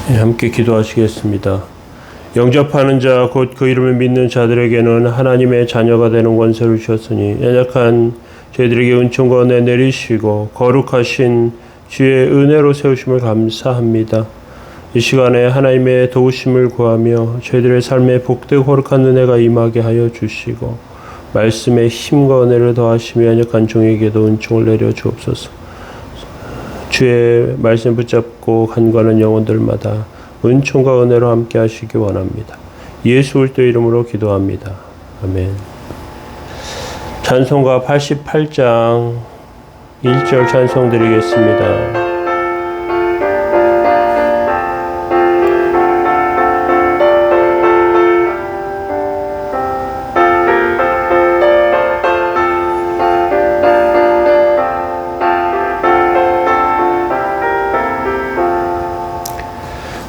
함께 기도하시겠습니다. 영접하는 자, 곧 그 이름을 믿는 자들에게는 하나님의 자녀가 되는 권세를 주셨으니 연약한 저희들에게 은총과 은혜 내리시고 거룩하신 주의 은혜로 세우심을 감사합니다. 이 시간에 하나님의 도우심을 구하며 저희들의 삶에 복되고 거룩한 은혜가 임하게 하여 주시고 말씀의 힘과 은혜를 더하시며 연약한 종에게도 은총을 내려 주옵소서. 주의 말씀 붙잡고 간과하는 영혼들마다 은총과 은혜로 함께 하시기 원합니다. 예수 그리스도 이름으로 기도합니다. 아멘. 찬송가 88장 1절 찬송 드리겠습니다.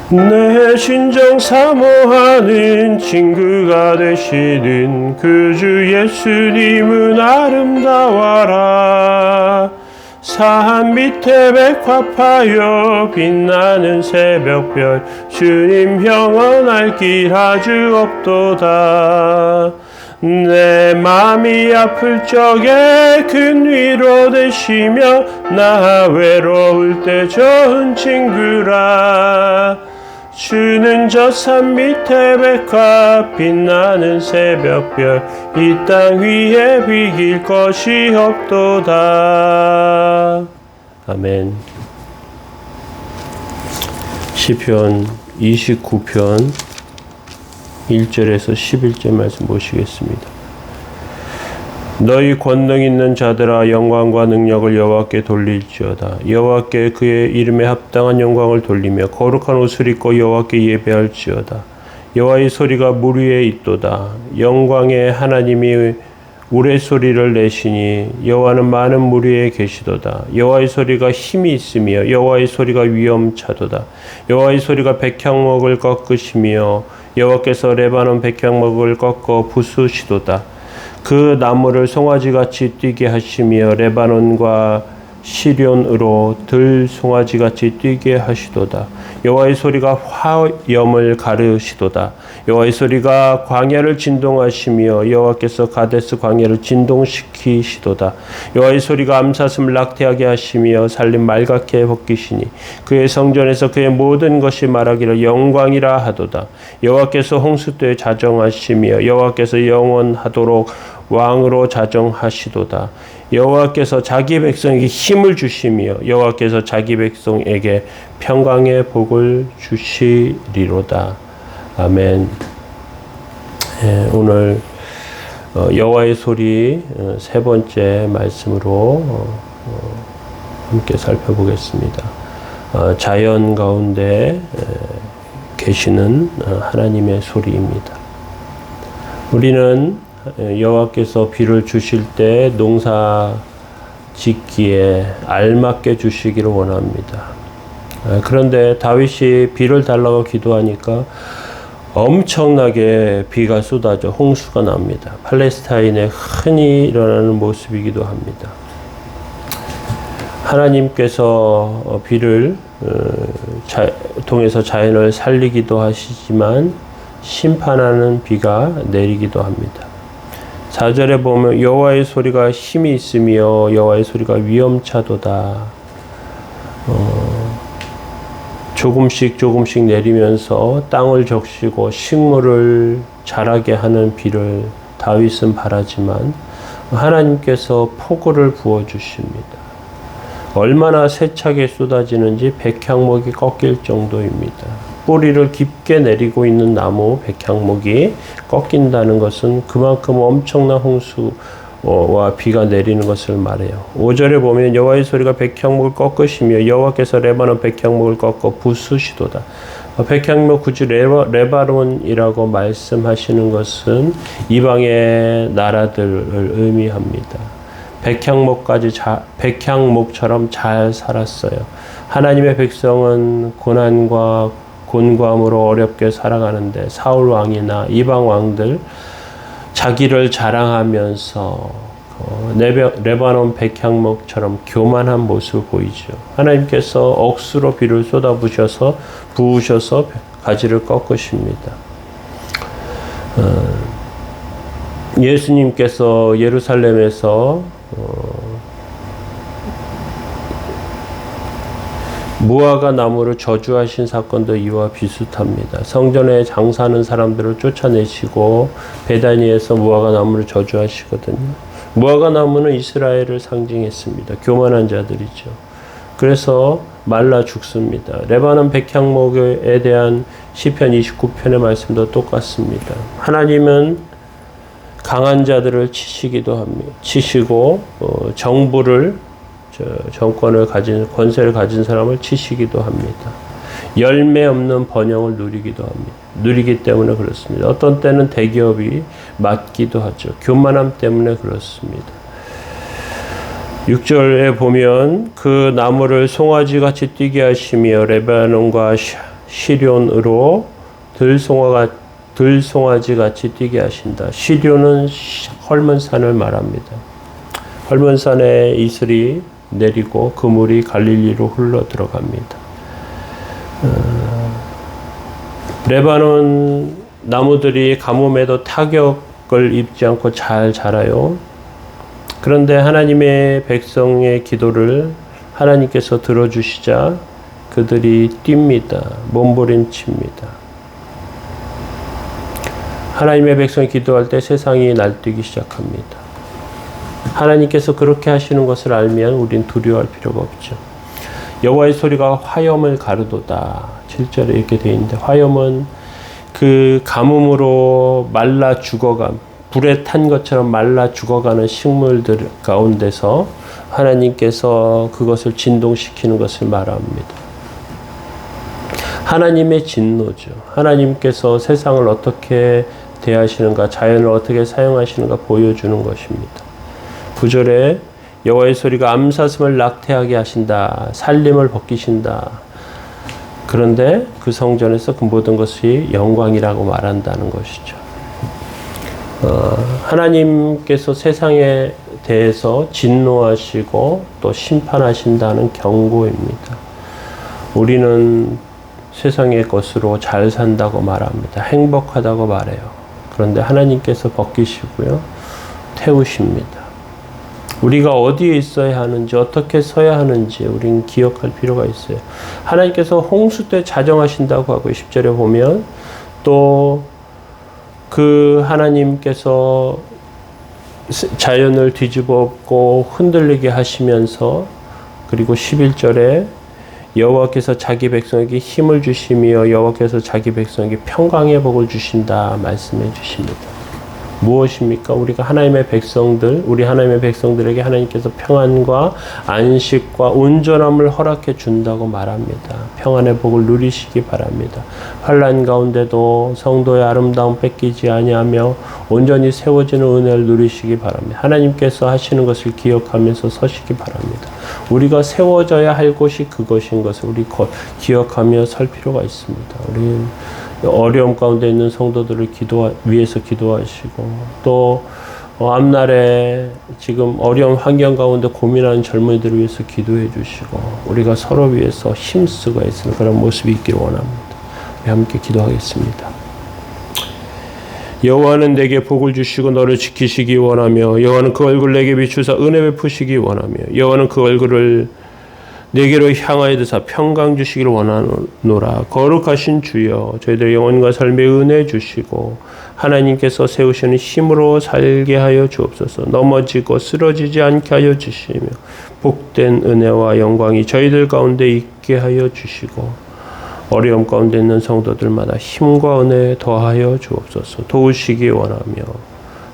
내 신정 사모하는 친구가 되시는 그 주 예수님은 아름다워라. 산 밑에 백합하여 빛나는 새벽별 주님 영원할 길 아주 없도다. 내 맘이 아플 적에 큰 위로 되시며 나 외로울 때 좋은 친구라. 주는 저 산 밑에 백합 빛나는 새벽별 이 땅 위에 비길 것이 없도다. 아멘. 시편 29편 1절에서 11절 말씀 보시겠습니다. 너희 권능 있는 자들아 영광과 능력을 여호와께 돌릴지어다. 여호와께 그의 이름에 합당한 영광을 돌리며 거룩한 옷을 입고 여호와께 예배할지어다. 여호와의 소리가 물 위에 있도다. 영광의 하나님이 우레소리를 내시니 여호와는 많은 물 위에 계시도다. 여호와의 소리가 힘이 있으며 여호와의 소리가 위엄차도다. 여호와의 소리가 백향목을 꺾으시며 여호와께서 레바논 백향목을 꺾어 부수시도다. 그 나무를 송아지같이 뛰게 하시며 레바논과 시련으로 들 송아지같이 뛰게 하시도다. 여호와의 소리가 화염을 가르시도다. 여호와의 소리가 광야를 진동하시며 여호와께서 가데스 광야를 진동시키시도다. 여호와의 소리가 암사슴을 낙태하게 하시며 살림 말갛게 벗기시니 그의 성전에서 그의 모든 것이 말하기를 영광이라 하도다. 여호와께서 홍수 때에 자정하시며 여호와께서 영원하도록 왕으로 자정하시도다. 여호와께서 자기 백성에게 힘을 주시며 여호와께서 자기 백성에게 평강의 복을 주시리로다. 아멘. 오늘 여호와의 소리 세 번째 말씀으로 함께 살펴보겠습니다. 자연 가운데 계시는 하나님의 소리입니다. 우리는 여호와께서 비를 주실 때 농사 짓기에 알맞게 주시기를 원합니다. 그런데 다윗이 비를 달라고 기도하니까 엄청나게 비가 쏟아져 홍수가 납니다. 팔레스타인에 흔히 일어나는 모습이기도 합니다. 하나님께서 비를 통해서 자연을 살리기도 하시지만 심판하는 비가 내리기도 합니다. 4절에 보면 여호와의 소리가 힘이 있으며 여호와의 소리가 위엄차도다. 조금씩 내리면서 땅을 적시고 식물을 자라게 하는 비를 다윗은 바라지만 하나님께서 폭우를 부어주십니다. 얼마나 세차게 쏟아지는지 백향목이 꺾일 정도입니다. 뿌리를 깊게 내리고 있는 나무 백향목이 꺾인다는 것은 그만큼 엄청난 홍수와 비가 내리는 것을 말해요. 5절에 보면 여호와의 소리가 백향목을 꺾으시며 여호와께서 레바논 백향목을 꺾어 부수시도다. 백향목 굳이 레바논이라고 말씀하시는 것은 이방의 나라들을 의미합니다. 백향목처럼 잘 살았어요. 하나님의 백성은 고난과 곤고함으로 어렵게 살아가는데 사울 왕이나 이방 왕들 자기를 자랑하면서 레바논 백향목처럼 교만한 모습을 보이죠. 하나님께서 억수로 비를 쏟아부으셔서 부으셔서 가지를 꺾으십니다. 예수님께서 예루살렘에서 무화과 나무를 저주하신 사건도 이와 비슷합니다. 성전에 장사하는 사람들을 쫓아내시고 베다니에서 무화과 나무를 저주하시거든요. 무화과 나무는 이스라엘을 상징했습니다. 교만한 자들이죠. 그래서 말라 죽습니다. 레바논 백향목에 대한 시편 29편의 말씀도 똑같습니다. 하나님은 강한 자들을 치시기도 합니다. 치시고 정부를 정권을 가진 권세를 가진 사람을 치시기도 합니다. 열매 없는 번영을 누리기도 합니다. 누리기 때문에 그렇습니다. 어떤 때는 대기업이 맞기도 하죠. 교만함 때문에 그렇습니다. 6절에 보면 그 나무를 송아지같이 뛰게 하시며 레바논과 시련으로 들송아지같이 뛰게 하신다. 시련은 헐몬 산을 말합니다. 헐몬 산에 이슬이 내리고 그 물이 갈릴리로 흘러 들어갑니다. 레바논 나무들이 가뭄에도 타격을 입지 않고 잘 자라요. 그런데 하나님의 백성의 기도를 하나님께서 들어주시자 그들이 뜁니다. 몸부림칩니다. 하나님의 백성이 기도할 때 세상이 날뛰기 시작합니다. 하나님께서 그렇게 하시는 것을 알면 우린 두려워할 필요가 없죠. 여호와의 소리가 화염을 가르도다. 7절에 이렇게 되어 있는데 화염은 그 가뭄으로 말라 죽어감, 불에 탄 것처럼 말라 죽어가는 식물들 가운데서 하나님께서 그것을 진동시키는 것을 말합니다. 하나님의 진노죠. 하나님께서 세상을 어떻게 대하시는가, 자연을 어떻게 사용하시는가 보여주는 것입니다. 9절에 여호와의 소리가 암사슴을 낙태하게 하신다. 살림을 벗기신다. 그런데 그 성전에서 그 모든 것이 영광이라고 말한다는 것이죠. 하나님께서 세상에 대해서 진노하시고 또 심판하신다는 경고입니다. 우리는 세상의 것으로 잘 산다고 말합니다. 행복하다고 말해요. 그런데 하나님께서 벗기시고요. 태우십니다. 우리가 어디에 있어야 하는지, 어떻게 서야 하는지 우리는 기억할 필요가 있어요. 하나님께서 홍수 때 자정하신다고 하고 10절에 보면 또 그 하나님께서 자연을 뒤집어 엎고 흔들리게 하시면서 그리고 11절에 여호와께서 자기 백성에게 힘을 주시며 여호와께서 자기 백성에게 평강의 복을 주신다 말씀해 주십니다. 무엇입니까? 우리가 하나님의 백성들, 우리 하나님의 백성들에게 하나님께서 평안과 안식과 온전함을 허락해 준다고 말합니다. 평안의 복을 누리시기 바랍니다. 환난 가운데도 성도의 아름다움 뺏기지 아니하며 온전히 세워지는 은혜를 누리시기 바랍니다. 하나님께서 하시는 것을 기억하면서 서시기 바랍니다. 우리가 세워져야 할 곳이 그것인 것을 우리 기억하며 설 필요가 있습니다. 우리 어려움 가운데 있는 성도들을 위해서 기도하시고 또 앞날에 지금 어려운 환경 가운데 고민하는 젊은이들을 위해서 기도해 주시고 우리가 서로 위해서 힘쓰고 있는 그런 모습이 있기를 원합니다. 우리 함께 기도하겠습니다. 여호와는 내게 복을 주시고 너를 지키시기 원하며 여호와는 그 얼굴 내게 비추사 은혜 베푸시기 원하며 여호와는 그 얼굴을 내게로 향하여 드사 평강 주시기를 원하노라. 거룩하신 주여 저희들 영혼과 삶에 은혜 주시고 하나님께서 세우시는 힘으로 살게 하여 주옵소서. 넘어지고 쓰러지지 않게 하여 주시며 복된 은혜와 영광이 저희들 가운데 있게 하여 주시고 어려움 가운데 있는 성도들마다 힘과 은혜 더하여 주옵소서. 도우시기 원하며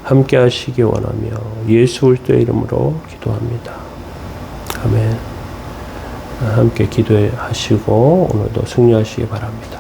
함께 하시기 원하며 예수 그리스도의 이름으로 기도합니다. 아멘. 함께 기도하시고 오늘도 승리하시기 바랍니다.